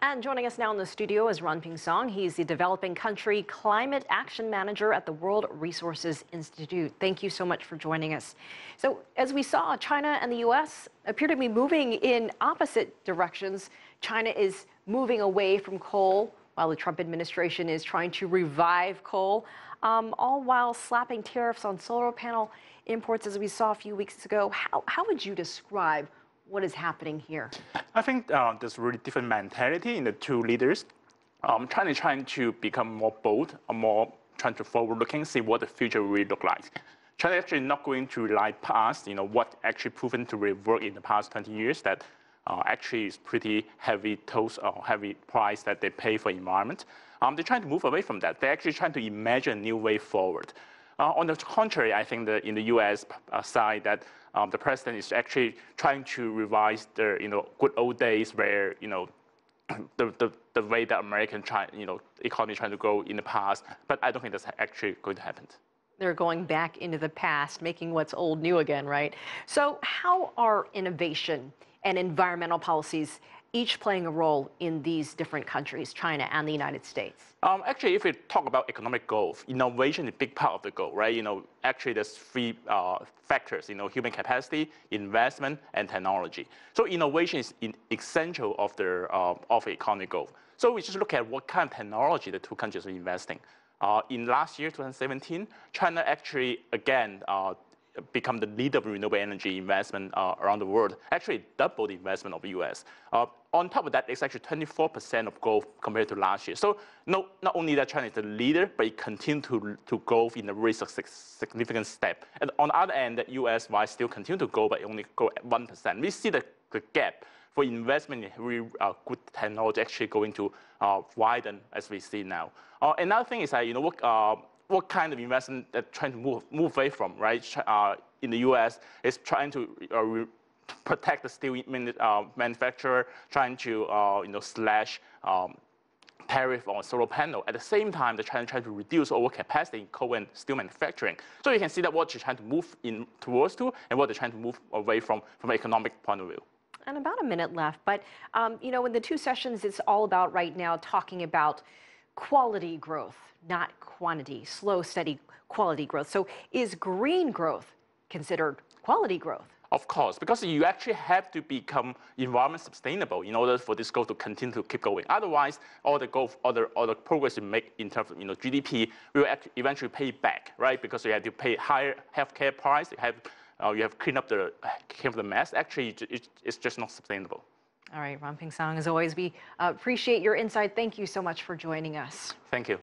And joining us now in the studio is Ranping Song. He's the Developing Country Climate Action Manager at the World Resources Institute. Thank you so much for joining us. So, as we saw, China and the U.S. appear to be moving in opposite directions. China is moving away from coal, while the Trump administration is trying to revive coal, all while slapping tariffs on solar panel imports, as we saw a few weeks ago. How would you describe what is happening here? I think there's really different mentality in the two leaders. China is trying to become more bold, more trying to forward-looking, see what the future will look like. China actually not going to rely past, what actually proven to really work in the past 20 years that actually is pretty heavy tolls or heavy price that they pay for environment. They're trying to move away from that. They're actually trying to imagine a new way forward. On the contrary, I think that in the U.S. side that the president is actually trying to revise the good old days where the way that American economy trying to grow in the past, but I don't think that's actually going to happen. They're going back into the past, making what's old new again, right? So how are innovation and environmental policies each playing a role in these different countries, China and the United States? Actually, if we talk about economic growth, innovation is a big part of the goal, right? Actually, there's three factors, human capacity, investment, and technology. So innovation is essential of the economic growth. So we just look at what kind of technology the two countries are investing. In last year, 2017, China actually, again, become the leader of renewable energy investment around the world, actually double the investment of the US. On top of that, it's actually 24% of growth compared to last year. So not only that China is the leader, but it continues to grow in a really significant step. And on the other end, the US might still continue to grow, but only grow at 1%. We see the gap for investment in really good technology actually going to widen as we see now. Another thing is that, what kind of investment they're trying to move away from, right? In the U.S., is trying to protect the steel manufacturer, trying to slash tariff on solar panel. At the same time, they're trying to reduce overcapacity in coal and steel manufacturing. So you can see that what they're trying to move in towards to, and what they're trying to move away from an economic point of view. And about a minute left, but in the two sessions, it's all about right now talking about quality growth, not quantity, slow, steady quality growth. So is green growth considered quality growth? Of course, because you actually have to become environment sustainable in order for this goal to continue to keep going. Otherwise, all the growth, all the progress you make in terms of GDP will eventually pay back, right? Because you have to pay higher healthcare price, you have clean up the mess. Actually, it's just not sustainable. All right, Ranping Song, as always, we appreciate your insight. Thank you so much for joining us. Thank you.